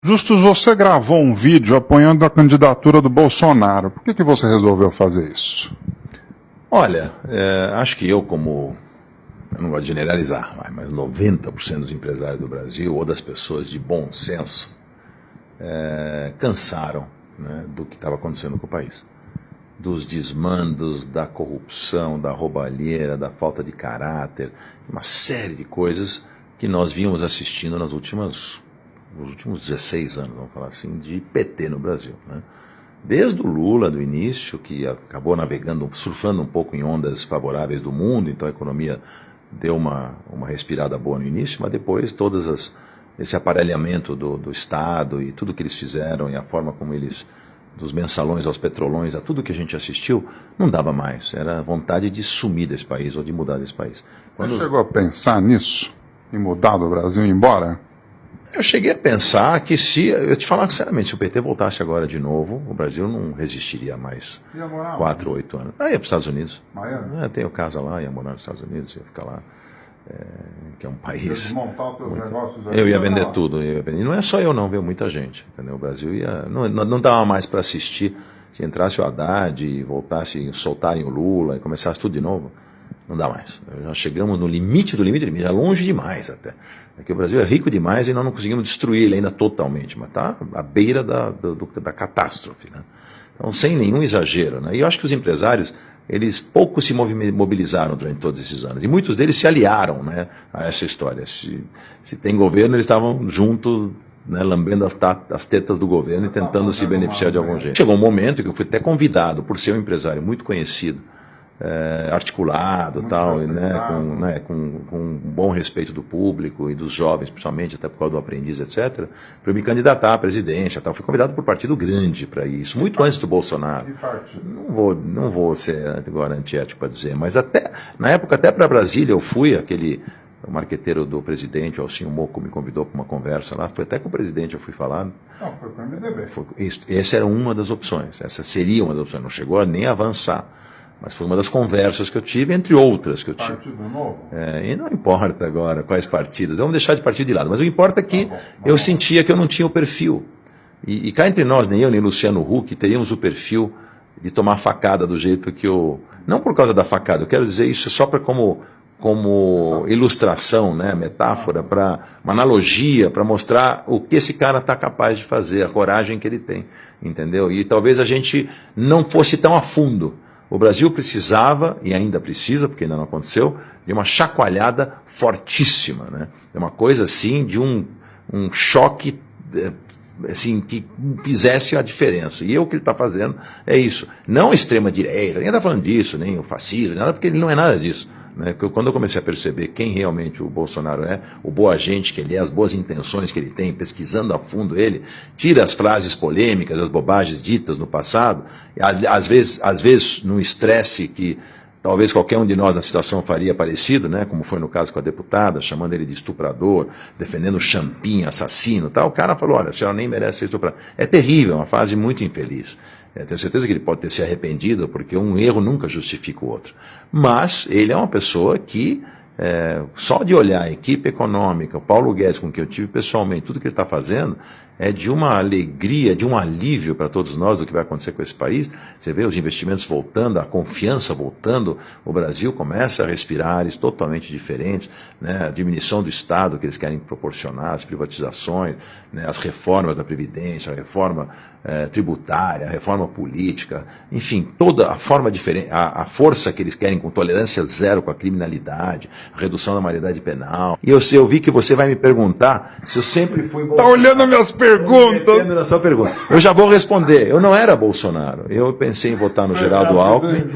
Justus, você gravou um vídeo apoiando a candidatura do Bolsonaro. Por que você resolveu fazer isso? Olha, acho que eu não gosto de generalizar, mas 90% dos empresários do Brasil, ou das pessoas de bom senso, cansaram, né, do que estava acontecendo com o país. Dos desmandos, da corrupção, da roubalheira, da falta de caráter, uma série de coisas que nós vínhamos assistindo nos últimos 16 anos, vamos falar assim, de PT no Brasil, né? Desde o Lula, do início, que acabou navegando, surfando um pouco em ondas favoráveis do mundo, então a economia deu uma respirada boa no início, mas depois esse aparelhamento do Estado e tudo que eles fizeram e a forma como eles, dos mensalões aos petrolões, a tudo que a gente assistiu, não dava mais. Era vontade de sumir desse país ou de mudar desse país. Você chegou a pensar nisso? Em mudar do Brasil e ir embora? Eu cheguei a pensar que eu te falar sinceramente, se o PT voltasse agora de novo, o Brasil não resistiria mais 4 ou 8 anos. Aí ia para os Estados Unidos. Miami? Tenho casa lá, ia morar nos Estados Unidos, ia ficar lá, que é um país... Desmontar os teus negócios aí, eu ia vender tudo. E não é só eu não, viu? Muita gente. Entendeu? O Brasil não dava mais para assistir. Se entrasse o Haddad e voltasse, soltarem o Lula e começasse tudo de novo, não dá mais. Já chegamos no limite do limite, já longe demais até. É que o Brasil é rico demais e nós não conseguimos destruir ele ainda totalmente, mas está à beira da catástrofe, né? Então, sem nenhum exagero, né? E eu acho que os empresários, eles pouco se mobilizaram durante todos esses anos. E muitos deles se aliaram, né, a essa história. Se tem governo, eles estavam juntos, né, lambendo as tetas do governo e tentando se beneficiar de algum jeito. Chegou um momento que eu fui até convidado, por ser um empresário muito conhecido, articulado, muito tal, com um bom respeito do público e dos jovens, principalmente, até por causa do aprendiz, etc., para eu me candidatar à presidência. Tal. Fui convidado por partido grande para isso, muito antes do Bolsonaro. Não vou ser agora antiético para dizer, mas na época, até para Brasília, eu fui, o marqueteiro do presidente, o Alcinho Moco, me convidou para uma conversa lá, foi até com o presidente, eu fui falar. Não, foi para o MDB. Essa era uma das opções, essa seria uma das opções, não chegou a nem avançar. Mas foi uma das conversas que eu tive, entre outras que eu tive. Partido Novo? E não importa agora quais partidos, vamos deixar de partido de lado, mas o que importa é que eu sentia que eu não tinha o perfil. E cá entre nós, nem eu nem Luciano Huck, teríamos o perfil de tomar facada do jeito que eu... Não por causa da facada, eu quero dizer isso só para como ilustração, né, metáfora, uma analogia, para mostrar o que esse cara está capaz de fazer, a coragem que ele tem, entendeu? E talvez a gente não fosse tão a fundo. O Brasil precisava, e ainda precisa, porque ainda não aconteceu, de uma chacoalhada fortíssima, né? É uma coisa assim, de um choque assim, que fizesse a diferença. E o que ele está fazendo é isso. Não a extrema-direita, ninguém está falando disso, nem o fascismo, nada, porque ele não é nada disso. Né? Quando eu comecei a perceber quem realmente o Bolsonaro é, o boa gente que ele é, as boas intenções que ele tem, pesquisando a fundo ele, tira as frases polêmicas, as bobagens ditas no passado, às vezes num estresse que talvez qualquer um de nós na situação faria parecido, né, como foi no caso com a deputada, chamando ele de estuprador, defendendo o champinho, assassino, tal. O cara falou, olha, a senhora nem merece ser estuprada. É terrível, é uma fase muito infeliz. Tenho certeza que ele pode ter se arrependido, porque um erro nunca justifica o outro. Mas ele é uma pessoa que, só de olhar a equipe econômica, o Paulo Guedes, com quem eu tive pessoalmente, tudo que ele está fazendo, é de uma alegria, de um alívio para todos nós do que vai acontecer com esse país. Você vê os investimentos voltando, a confiança voltando, o Brasil começa a respirar ares totalmente diferentes, né? A diminuição do Estado que eles querem proporcionar, as privatizações, né? As reformas da Previdência, a reforma tributária, a reforma política, enfim, toda a forma diferente, a força que eles querem com tolerância zero com a criminalidade, a redução da maioridade penal. E eu vi que você vai me perguntar se eu sempre fui... Tá olhando minhas perguntas? Na sua pergunta. Eu já vou responder. Eu não era Bolsonaro. Eu pensei em votar no Geraldo Alckmin.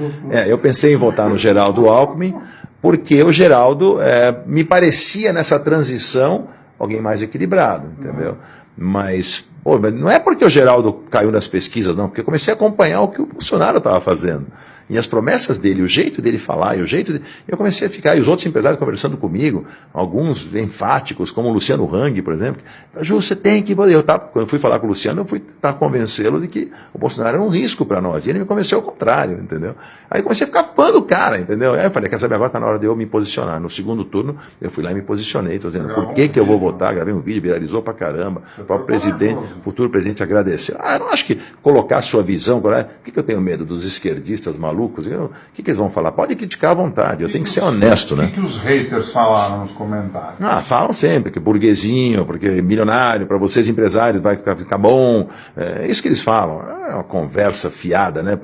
Eu pensei em votar no Geraldo Alckmin, porque o Geraldo me parecia nessa transição alguém mais equilibrado, entendeu? Mas não é porque o Geraldo caiu nas pesquisas, não, porque eu comecei a acompanhar o que o Bolsonaro estava fazendo. E as promessas dele, o jeito dele falar, e o jeito de... Eu comecei a ficar, e os outros empresários conversando comigo, alguns enfáticos, como o Luciano Hang, por exemplo. Ju, você tem que... Quando eu fui falar com o Luciano, eu fui tentar convencê-lo de que o Bolsonaro era um risco para nós. E ele me convenceu ao contrário, entendeu? Aí eu comecei a ficar fã do cara, entendeu? Aí eu falei, quer saber, agora está na hora de eu me posicionar. No segundo turno, eu fui lá e me posicionei, estou dizendo, por que eu vou votar? Gravei um vídeo, viralizou pra caramba. O próprio presidente, futuro presidente agradeceu. Eu não acho que colocar a sua visão, por que eu tenho medo dos esquerdistas malucos? O que eles vão falar? Pode criticar à vontade, eu tenho que ser honesto, né? O que os haters falaram nos comentários? Falam sempre que burguesinho, porque milionário, para vocês empresários vai ficar bom. É isso que eles falam. É uma conversa fiada, né,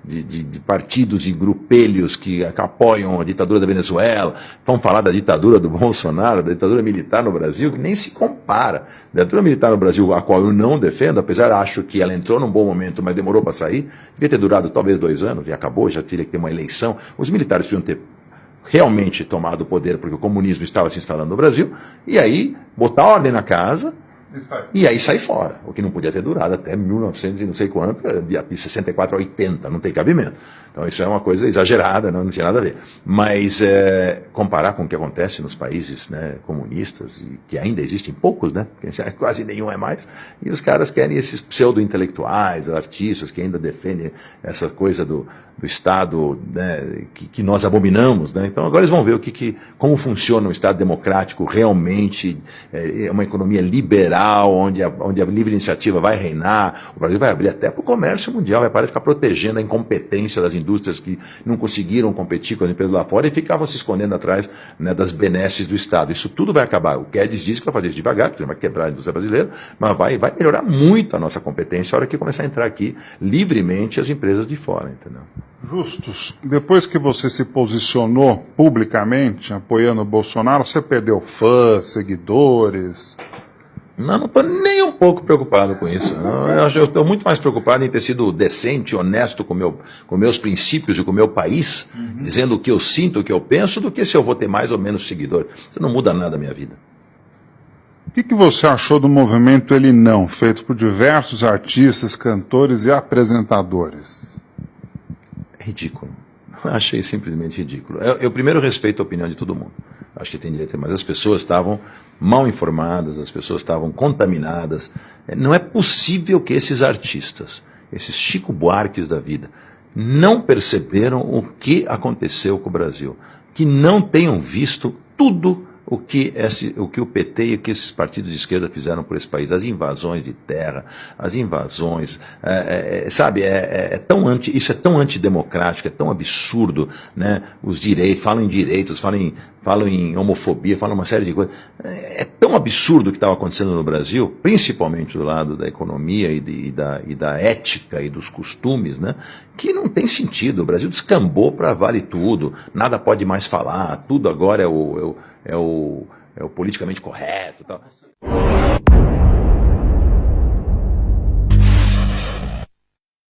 de partidos e grupelhos que apoiam a ditadura da Venezuela. Vão falar da ditadura do Bolsonaro, da ditadura militar no Brasil, que nem se compara. A ditadura militar no Brasil, a qual eu não defendo, apesar acho que ela entrou num bom momento, mas demorou para sair, devia ter durado talvez 2 anos e acabou, já teria que ter uma eleição. Os militares precisam ter realmente tomado o poder porque o comunismo estava se instalando no Brasil, e aí botar ordem na casa e aí sair fora, o que não podia ter durado até 1900 e não sei quanto, de 64 a 80, não tem cabimento. Então isso é uma coisa exagerada, não tinha nada a ver. Mas comparar com o que acontece nos países, né, comunistas, e que ainda existem poucos, né, quase nenhum é mais, e os caras querem esses pseudo-intelectuais, artistas que ainda defendem essa coisa do Estado, né, que nós abominamos, né? Então agora eles vão ver como funciona um Estado democrático realmente, uma economia liberal, onde a livre iniciativa vai reinar. O Brasil vai abrir até para o comércio mundial, vai parar de ficar protegendo a incompetência das indústrias que não conseguiram competir com as empresas lá fora e ficavam se escondendo atrás, né, das benesses do Estado. Isso tudo vai acabar. O Guedes diz que vai fazer isso devagar, porque vai quebrar a indústria brasileira, mas vai melhorar muito a nossa competência a hora que começar a entrar aqui livremente as empresas de fora, entendeu? Justus, depois que você se posicionou publicamente apoiando o Bolsonaro, você perdeu fãs, seguidores? Não estou nem um pouco preocupado com isso. Eu estou muito mais preocupado em ter sido decente, honesto com meus princípios e com o meu país, dizendo o que eu sinto, o que eu penso, do que se eu vou ter mais ou menos seguidor. Isso não muda nada na minha vida. O que você achou do movimento Ele Não, feito por diversos artistas, cantores e apresentadores? Ridículo. Achei simplesmente ridículo. Eu primeiro respeito a opinião de todo mundo. Acho que tem direito, mas as pessoas estavam mal informadas, as pessoas estavam contaminadas. Não é possível que esses artistas, esses Chico Buarques da vida, não perceberam o que aconteceu com o Brasil, que não tenham visto tudo o que o PT e o que esses partidos de esquerda fizeram por esse país, as invasões de terra, as invasões, sabe, isso é tão antidemocrático, é tão absurdo, né? Os direitos, falam em homofobia, falam uma série de coisas. É tão absurdo o que estava acontecendo no Brasil, principalmente do lado da economia e da ética e dos costumes, né? Que não tem sentido. O Brasil descambou para vale tudo, nada pode mais falar, tudo agora é o politicamente correto. Tal.